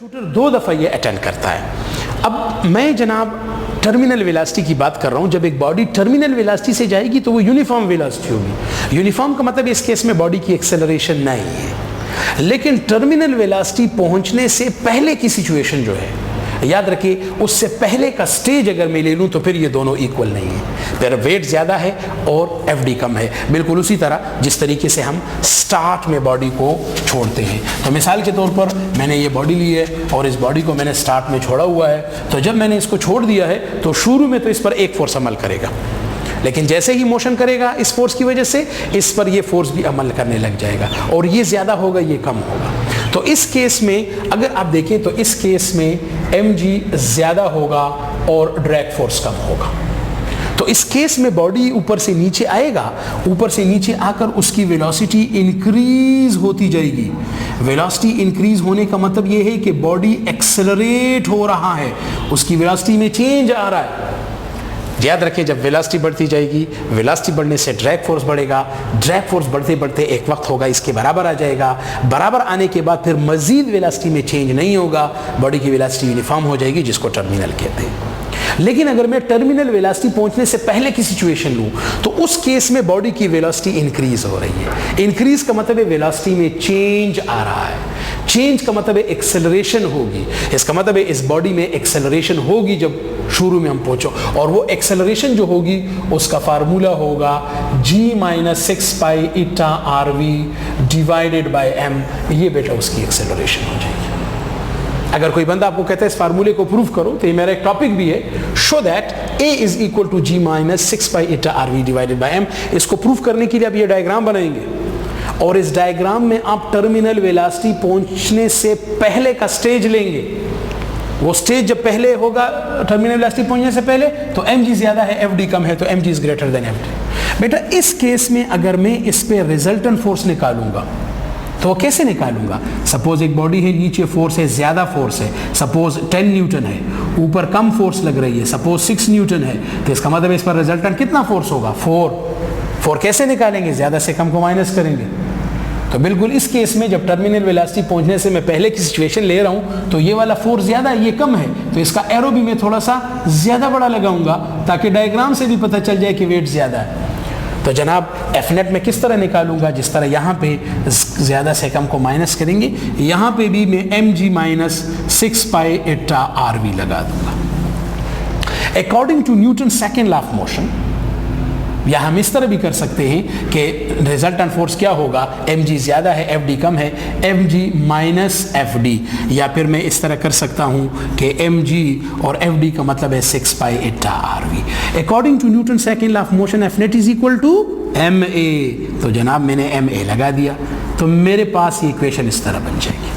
Shooter 2 दफ़ा ये attend करता है। अब मैं जनाब टर्मिनल वेलोसिटी की बात कर रहा हूँ। जब एक बॉडी टर्मिनल वेलोसिटी से जाएगी तो वो यूनिफॉर्म वेलोसिटी होगी। यूनिफॉर्म का मतलब इस केस में बॉडी की एक्सेलरेशन नहीं है, लेकिन टर्मिनल वेलोसिटी पहुँचने से पहले की सिचुएशन जो है, याद रखिए उससे पहले का स्टेज अगर मैं ले लूँ तो फिर ये दोनों इक्वल नहीं है। फिर वेट ज़्यादा है और एफडी कम है। बिल्कुल उसी तरह जिस तरीके से हम स्टार्ट में बॉडी को छोड़ते हैं। तो मिसाल के तौर पर मैंने ये बॉडी ली है और इस बॉडी को मैंने स्टार्ट में छोड़ा हुआ है। तो जब मैंने इसको छोड़ दिया है तो शुरू में तो इस पर एक फोर्स अमल करेगा, लेकिन जैसे ही मोशन करेगा इस फोर्स की वजह से इस पर ये फोर्स भी अमल करने लग जाएगा और ये ज़्यादा होगा, ये कम होगा। तो इस केस में अगर आप देखें तो इस केस में mg ज़्यादा होगा और ड्रैग फोर्स कम होगा। तो इस केस में बॉडी ऊपर से नीचे आएगा, ऊपर से नीचे आकर उसकी वेलोसिटी इंक्रीज होती जाएगी। वेलोसिटी इंक्रीज होने का मतलब ये है कि बॉडी एक्सेलरेट हो रहा है, उसकी वेलोसिटी में चेंज आ रहा है। याद रखें जब वेलोसिटी बढ़ती जाएगी, वेलोसिटी बढ़ने से ड्रैग फोर्स बढ़ेगा, ड्रैग फोर्स बढ़ते बढ़ते एक वक्त होगा इसके बराबर आ जाएगा। बराबर आने के बाद फिर मजीद वेलोसिटी में चेंज नहीं होगा, बॉडी की वेलोसिटी यूनिफॉर्म हो जाएगी, जिसको टर्मिनल कहते हैं। लेकिन अगर मैं टर्मिनल वेलोसिटी पहुंचने से पहले की सिचुएशन लूं तो उस केस में बॉडी की वेलोसिटी इंक्रीज हो रही है। इंक्रीज का मतलब है वेलोसिटी में चेंज आ रहा है, चेंज का मतलब है एक्सेलरेशन होगी। इसका मतलब है इस बॉडी में एक्सेलरेशन होगी जब शुरू में हम पहुंचो, और वो एक्सेलरेशन जो होगी उसका फार्मूला होगा g - 6 pi eta rv divided by m। ये बेटा उसकी एक्सेलरेशन हो जाएगी। अगर कोई बंदा आपको कहता है इस फार्मूले को प्रूव करो, तो ये मेरा एक टॉपिक भी है, show that a is equal to g - 6 pi eta rv divided by m। इसको प्रूव करने के लिए आप ये डायग्राम बनाएंगे और इस डायग्राम में आप टर्मिनल वेलोसिटी पहुंचने से पहले का स्टेज लेंगे। वो स्टेज जब पहले होगा टर्मिनल वेलोसिटी पहुंचने से पहले तो mg ज्यादा है, fd कम है, तो mg is greater than fd। बेटा इस केस में अगर मैं इस पे रिजल्टेंट फोर्स निकालूंगा तो कैसे निकालूंगा? सपोज एक बॉडी है, नीचे फोर्स है, ज्यादा फोर्स है, सपोज 10 न्यूटन है, ऊपर कम फोर्स लग रही है, सपोज 6 न्यूटन है, तो इसका मतलब इस पर रिजल्टेंट कितना फोर्स होगा? 4 कैसे निकालेंगे? ज्यादा से कम को माइनस करेंगे। तो बिल्कुल इस केस में जब टर्मिनल वेलोसिटी पहुंचने से मैं पहले की सिचुएशन ले रहा हूं तो ये वाला फोर्स ज्यादा है, ये कम है, तो इसका एरो भी मैं थोड़ा सा ज्यादा बड़ा लगाऊंगा ताकि डायग्राम से भी पता चल जाए कि वेट ज्यादा है। तो जनाब एफ नेट में किस तरह निकालूंगा? जिस तरह यहाँ पे ज्यादा से कम को माइनस करेंगे, यहाँ पे भी मैं mg - 6 पाई ईटा rv लगा दूंगा। According to Newton second law of motion, या हम इस तरह भी कर सकते हैं कि रिजल्टेंट फोर्स क्या होगा? mg ज्यादा है, fd कम है, mg - fd। या फिर मैं इस तरह कर सकता हूं कि mg और fd का मतलब है 6 pi eta rv। According to Newton second law of motion F net is equal to ma। तो जनाब मैंने ma लगा दिया, तो मेरे पास ये इक्वेशन इस तरह बन जाएगी।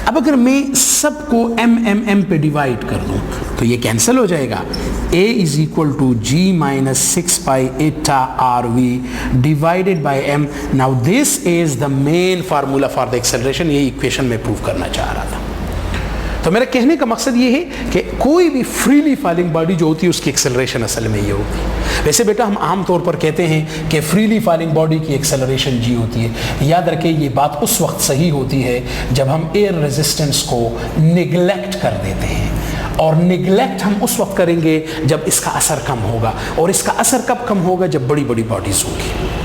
अब अगर मैं सबको m पे डिवाइड कर दूं तो ये कैंसिल हो जाएगा। a is equal to g - 6 pi eta rv divided by m। Now this is the main formula for the acceleration. ये इक्वेशन में प्रूव करना चाह रहा था। तो मेरा कहने का मकसद ये है कि कोई भी फ्रीली फॉलिंग बॉडी जो होती है उसकी एक्सेलरेशन असल में ये होती है। वैसे बेटा हम आम तौर पर कहते हैं कि फ्रीली फॉलिंग बॉडी की एक्सेलरेशन g होती है। याद रखें ये बात उस वक्त सही होती है जब हम एयर रेजिस्टेंस को निगलेक्ट कर देते हैं, और निगलेक्ट हम उस वक्त करेंगे जब इसका असर कम होगा, और इसका असर कब कम होगा? जब बड़ी बड़ी बॉडीज होगी।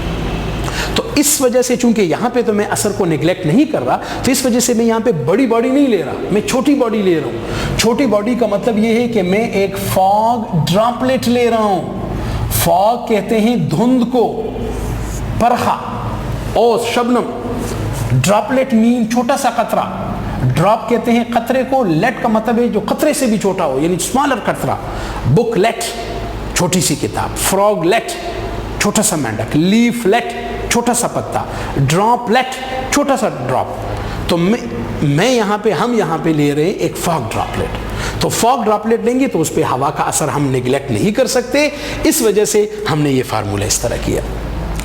तो इस वजह से चूंकि यहाँ पे तो मैं असर को निगलेक्ट नहीं कर रहा, तो इस वजह से मैं यहाँ पे बड़ी बॉडी नहीं ले रहा, मैं छोटी बॉडी ले रहा हूँ। छोटी बॉडी का मतलब ये है कि मैं एक फॉग ड्रॉपलेट ले रहा हूँ। फॉग कहते हैं धुंध को, परखा, ओस, शबनम। ड्रॉपलेट मीन छोटा सा कतरा। ड्रॉप कहते हैं कतरे को, लेट का मतलब है जो कतरे से भी छोटा हो, यानी स्मॉलर कतरा। बुकलेट छोटी सी किताब, फ्रॉगलेट छोटा सा मेंढक, लीफलेट छोटा सा पत्ता, ड्रॉपलेट छोटा सा ड्रॉप। तो मैं यहाँ पे, हम यहाँ पे ले रहे हैं एक फॉग ड्रॉपलेट। तो फॉग ड्रॉपलेट लेंगे तो उस पर हवा का असर हम निगलेक्ट नहीं कर सकते, इस वजह से हमने ये फार्मूला इस तरह किया।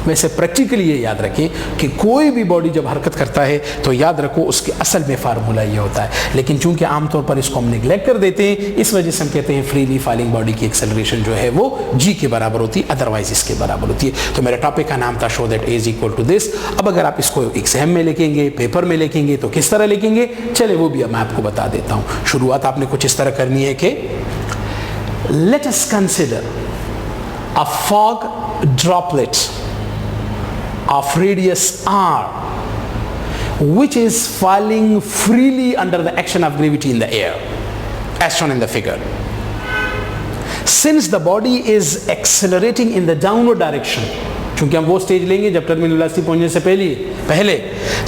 वैसे प्रैक्टिकली ये याद रखें कि कोई भी बॉडी जब हरकत करता है तो याद रखो उसके असल में फार्मूला ये होता है, लेकिन चूंकि आमतौर पर इसको हम निगलेक्ट कर देते हैं, इस वजह से हम कहते हैं फ्रीली फॉलिंग बॉडी की एक्सेलरेशन जो है वो g के बराबर होती है, अदरवाइज इसके बराबर होती है। तो मेरे टॉपिक का नाम था show that a is equal to this. अब अगर आप इसको एग्जाम में लिखेंगे, पेपर में लिखेंगे तो किस तरह लिखेंगे, चले वो भी मैं आपको बता देता हूँ। शुरुआत आपने कुछ इस तरह करनी है कि let us consider a fog droplet of radius r which is falling freely under the action of gravity in the air as shown in the figure. Since the body is accelerating in the downward direction, क्योंकि हम वो stage लेंगे जब terminal velocity पहुंचने से पहले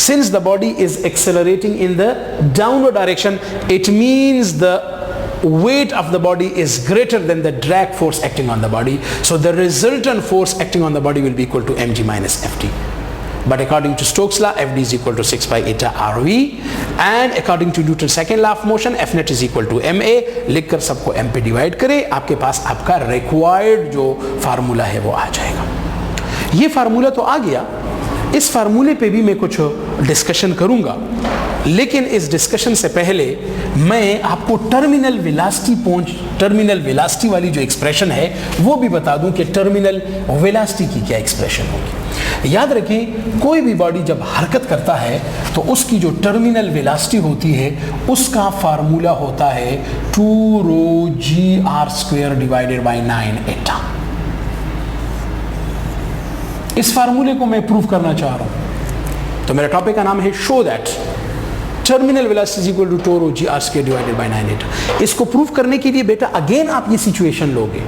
since the body is accelerating in the downward direction, it means the weight of the body is greater than the drag force acting on the body, so the resultant force acting on the body will be equal to mg minus ft. But according to Stokes law, Fd is equal to 6 pi eta rv, and according to Newton's second law of motion, F net is equal to ma. लिखकर सबको m पे divide करें, आपके पास आपका required जो formula है वो आ जाएगा। ये फार्मूला तो आ गया, इस फार्मूले पे भी मैं कुछ डिस्कशन करूंगा, लेकिन इस डिस्कशन से पहले मैं आपको टर्मिनल वेलोसिटी वाली जो एक्सप्रेशन है वो भी बता दूं कि टर्मिनल वेलोसिटी की क्या एक्सप्रेशन होगी। याद रखें, कोई भी बॉडी जब हरकत करता है तो उसकी जो टर्मिनल वेलोसिटी होती है उसका फार्मूला होता है 2 rho g r square divided by 9 एटा। इस फार्मूले को मैं प्रूव करना चाह रहा हूं, तो मेरा टॉपिक का नाम है show that terminal velocity is equal to 2 rho g r square divided by 9 eta. इसको प्रूव करने के लिए बेटा अगेन आप ये सिचुएशन लोगे,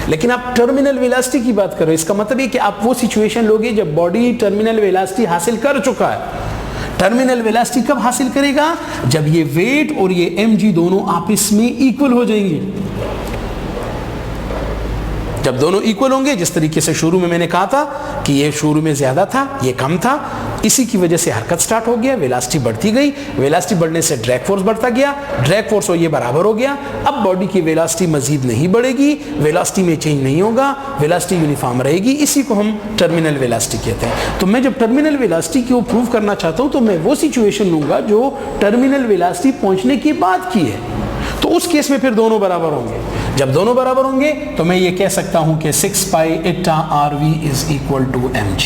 लेकिन आप टर्मिनल वेलोसिटी की बात कर रहे हो, इसका मतलब ये कि आप वो सिचुएशन लोगे जब बॉडी टर्मिनल वेलोसिटी हासिल कर चुका है। टर्मिनल वेलोसिटी कब हासिल करेगा, जब ये वेट और ये mg दोनों आपस में इक्वल हो जाएंगे। जब दोनों इक्वल होंगे, जिस तरीके से शुरू में मैंने कहा था कि ये शुरू में ज्यादा था, ये कम था, इसी की वजह से हरकत स्टार्ट हो गया, वेलोसिटी बढ़ती गई, वेलोसिटी बढ़ने से ड्रैग फोर्स बढ़ता गया, ड्रैग फोर्स और ये बराबर हो गया। अब बॉडी की वेलोसिटी मजीद नहीं बढ़ेगी, वेलोसिटी में चेंज नहीं होगा, वेलोसिटी यूनिफॉर्म रहेगी, इसी को हम टर्मिनल वेलोसिटी कहते हैं। तो मैं जब टर्मिनल वेलोसिटी को प्रूव करना चाहता हूं तो मैं वो सिचुएशन लूंगा जो टर्मिनल वेलोसिटी पहुंचने के बाद की है, तो उस केस में फिर दोनों बराबर होंगे। जब दोनों बराबर होंगे तो मैं ये कह सकता हूं कि 6 pi eta rv is equal to mg।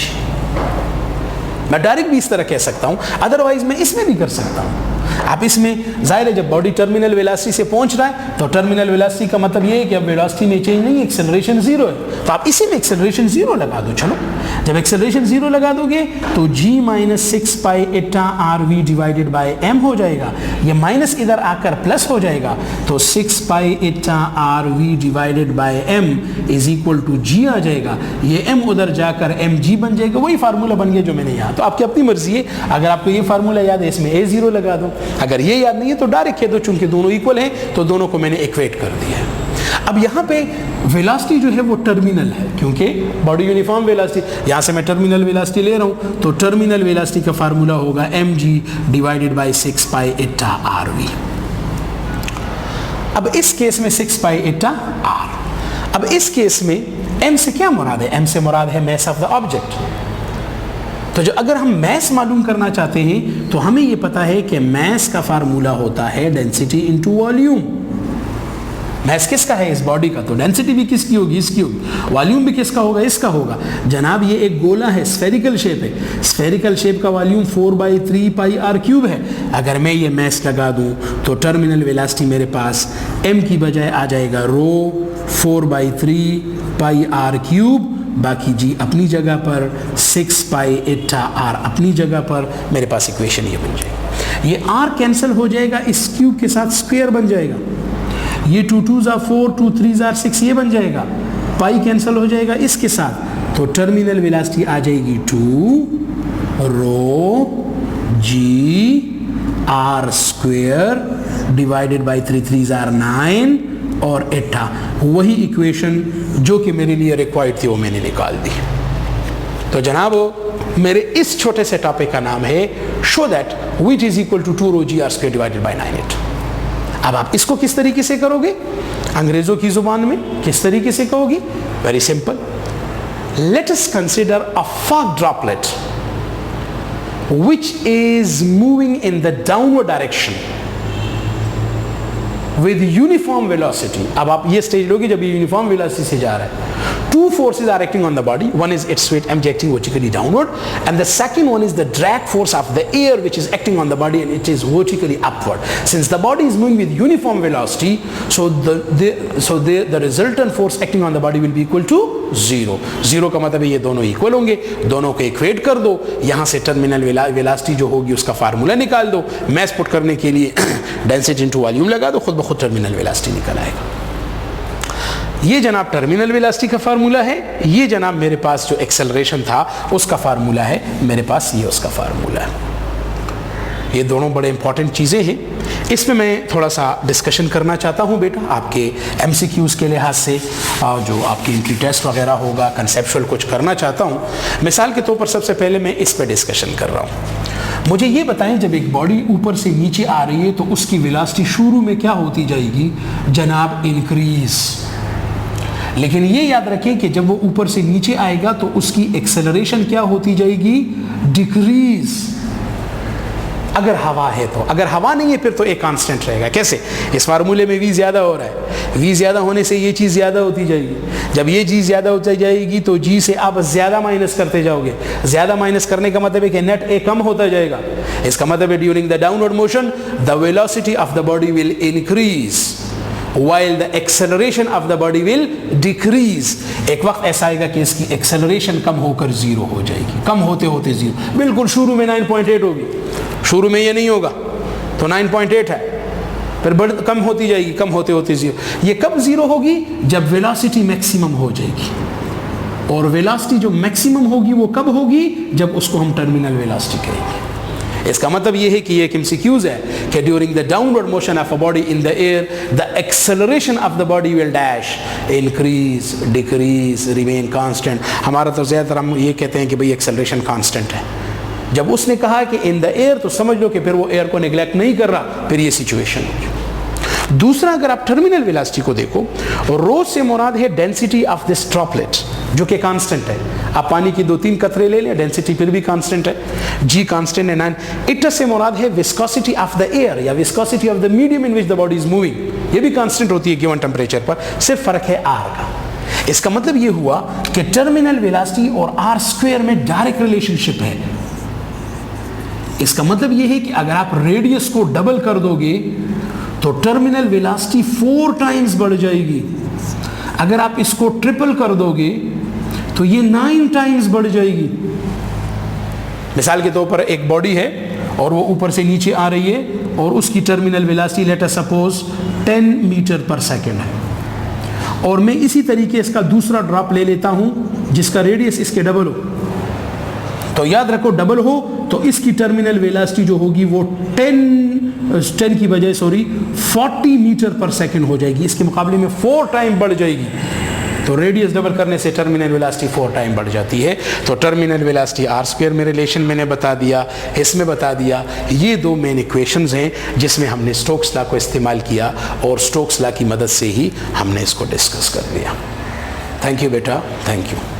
मैं डायरेक्ट भी इस तरह कह सकता हूं, अदरवाइज मैं इसमें भी कर सकता हूं। आप इसमें जाहिर है जब बॉडी टर्मिनल वेलोसिटी से पहुंच रहा है तो टर्मिनल वेलोसिटी का मतलब ये है कि अब वेलोसिटी में चेंज नहीं है, एक्सेलरेशन जीरो है, तो आप इसी में एक्सेलरेशन जीरो लगा दो। चलो, जब एक्सेलरेशन जीरो लगा दोगे तो g minus 6 pi eta rv divided by m हो जाएगा, ये माइनस इधर आकर प्लस हो जाएगा, तो 6 pi eta rv divided by m is equal to g आ जाएगा, ये m उधर जाकर mg बन जाएगा। वही फार्मूला बन गया जो मैंने यहाँ, तो आपकी अपनी मर्जी है, अगर आपको ये फार्मूला याद है इसमें a0 लगा दो, अगर ये याद नहीं है तो डायरेक्ट कह दो, चूंकि दोनों इक्वल हैं तो दोनों को मैंने इक्वेट कर दिया है। अब यहाँ पे वेलोसिटी जो है वो टर्मिनल है, क्योंकि बॉडी यूनिफॉर्म वेलोसिटी, यहाँ से मैं टर्मिनल वेलोसिटी ले रहा हूँ, तो टर्मिनल वेलोसिटी का फार्मूला होगा mg divided by 6 pi eta rv। अब इस केस में 6 पाई एटा r। अब इस केस में m से क्या मुराद है, m से मुराद है मास ऑफ द ऑब्जेक्ट। तो जो अगर हम मास मालूम करना चाहते हैं तो हमें ये पता है कि मास का फार्मूला होता है डेंसिटी इनटू वॉल्यूम। मास किसका है, इस बॉडी का, तो डेंसिटी भी किसकी होगी, इसकी होगी, वॉल्यूम भी किसका होगा, इसका होगा। जनाब ये एक गोला है, स्फेरिकल शेप है, स्फेरिकल शेप का वॉल्यूम 4/3 पाई आर क्यूब है। अगर मैं ये मास लगा दूं तो टर्मिनल वेलोसिटी मेरे पास m की बजाय आ जाएगा रो 4/3 पाई आर क्यूब, बाकी g अपनी जगह पर, 6 पाई एटा r अपनी जगह पर, मेरे पास इक्वेशन ये बन जाएगी। ये r कैंसिल हो जाएगा, इस क्यूब के साथ स्क्वायर बन जाएगा, ये 2 2s are 4, 2 3s are 6 ये बन जाएगा, पाई कैंसिल हो जाएगा इसके साथ, तो टर्मिनल वेलोसिटी आ जाएगी 2 रो g r square divided by 3 3s are 9 और एटा। वही इक्वेशन जो कि मेरे लिए रिक्वायर्ड थी वो मैंने निकाल दी। तो जनाब मेरे इस छोटे से टॉपिक का नाम है show that which is equal to 2 rho g r square divided by 9 eta. अब आप इसको किस तरीके से करोगे, अंग्रेजों की जुबान में किस तरीके से कहोगी, very simple, let us consider a fog droplet which is moving in the downward direction with uniform velocity. अब आप ये स्टेज लोगे जब ये यूनिफॉर्म वेलोसिटी से जा रहा है. Two forces are acting on the body. One is its weight ejecting vertically downward, and the second one is the drag force of the air which is acting on the body and it is vertically upward. Since the body is moving with uniform velocity, so the resultant force acting on the body will be equal to 0. 0 का मतलब है ये दोनों equal होंगे. दोनों को equate कर दो. यहाँ से टर्मिनल वेलोसिटी जो होगी उसका फार्मूला निकाल दो. मैस पुट करने के लिए डेंसिटी इनटू वॉल्यूम लगा दो, खुद ब खुद टर्मिनल वेलोसिटी निकल आएगा. ये जनाब टर्मिनल वेलोसिटी का फार्मूला है. ये जनाब मेरे पास जो एक्सेलरेशन था उसका फार्मूला है. मेरे पास ये उसका फार्मूला है. ये दोनों बड़े इंपॉर्टेंट चीज़ें हैं. इसमें मैं थोड़ा सा डिस्कशन करना चाहता हूँ बेटा आपके एमसीक्यूज़ के लिहाज से. जो आपके एंट्री टेस्ट वगैरह होगा, कंसेप्चुअल कुछ करना चाहता हूँ. मिसाल के तौर पर सबसे पहले मैं इस पर डिस्कशन कर रहा हूँ. मुझे ये बताएं, जब एक बॉडी ऊपर से नीचे आ रही है तो उसकी वेलोसिटी शुरू में क्या होती जाएगी जनाब? इंक्रीज. लेकिन ये याद रखें कि जब वो ऊपर से नीचे आएगा तो उसकी एक्सेलरेशन क्या होती जाएगी? डिक्रीज. अगर हवा है तो. अगर हवा नहीं है फिर तो एक कांस्टेंट रहेगा. कैसे? इस फार्मूले में v ज़्यादा हो रहा है. v ज़्यादा होने से ये चीज़ ज़्यादा होती जाएगी. जब ये g ज़्यादा होती जाएगी तो g से आप ज़्यादा माइनस करते जाओगे. ज़्यादा माइनस करने का मतलब है कि नेट a कम होता जाएगा. इसका मतलब है during the downward motion the velocity of the body will increase while the acceleration of the body will decrease. एक वक्त ऐसा आएगा कि इसकी एक्सेलरेशन कम होकर 0 हो जाएगी. कम होते होते 0. बिल्कुल शुरू में 9.8 होगी. शुरू में ये नहीं होगा तो 9.8 है. फिर कम होती जाएगी, कम होते होते 0. ये कब 0 होगी? जब वेलोसिटी मैक्सिमम हो जाएगी. और वेलोसिटी जो मैक्सिमम होगी वो कब होगी? जब उसको हम टर्मिनल वेलोसिटी कहेंगे. इसका मतलब ये है कि ये एक एमसीक्यूज है कि during the downward motion of a body in the air the acceleration of the body will dash increase, decrease, remain constant. हमारा तो ज़्यादातर हम ये कहते हैं कि भाई एक्सेलरेशन कांस्टेंट है. जब उसने कहा कि इन द एयर तो समझ लो कि फिर वो एयर को निगलेक्ट नहीं कर रहा. फिर ये सिचुएशन होगी. दूसरा, अगर आप टर्मिनल वेलोसिटी को देखो, रो से मुराद है डेंसिटी ऑफ दिस ड्रॉपलेट जो कि कांस्टेंट है. आप पानी की 2-3 कतरे ले लें, डेंसिटी फिर भी कांस्टेंट है. जी कांस्टेंट है. 9. इट से मुराद है विस्कोसिटी ऑफ द एयर या viscosity of the medium in which the body is moving. ये भी कांस्टेंट होती है गिवन टेम्परेचर पर. सिर्फ फर्क है आर का. इसका मतलब ये हुआ कि टर्मिनल वेलोसिटी और आर स्क्वायर में डायरेक्ट रिलेशनशिप है. इसका मतलब ये है कि अगर आप रेडियस को डबल कर दोगे तो टर्मिनल वेलोसिटी 4 टाइम्स बढ़ जाएगी. अगर आप इसको ट्रिपल कर दोगे तो ये 9 टाइम्स बढ़ जाएगी. मिसाल के तौर पर एक बॉडी है और वो ऊपर से नीचे आ रही है और उसकी terminal velocity let us suppose 10 metre पर सेकंड है. और मैं इसी तरीके इसका दूसरा ड्रॉप ले लेता हूं जिसका रेडियस इसके डबल हो. तो याद रखो डबल हो तो इसकी टर्मिनल वेलोसिटी जो होगी वो 10 की बजाय 40 मीटर पर सेकंड हो जाएगी. इसके मुकाबले में 4 टाइम बढ़ जाएगी. तो रेडियस डबल करने से टर्मिनल वेलोसिटी 4 टाइम बढ़ जाती है. तो टर्मिनल वेलोसिटी आर स्क्वायर में रिलेशन मैंने बता दिया, इसमें बता दिया. ये 2 मेन इक्वेशंस हैं जिसमें हमने स्टोक्स लॉ को इस्तेमाल किया और स्टोक्स लॉ की मदद से ही हमने इसको डिस्कस कर लिया. थैंक यू बेटा, थैंक यू.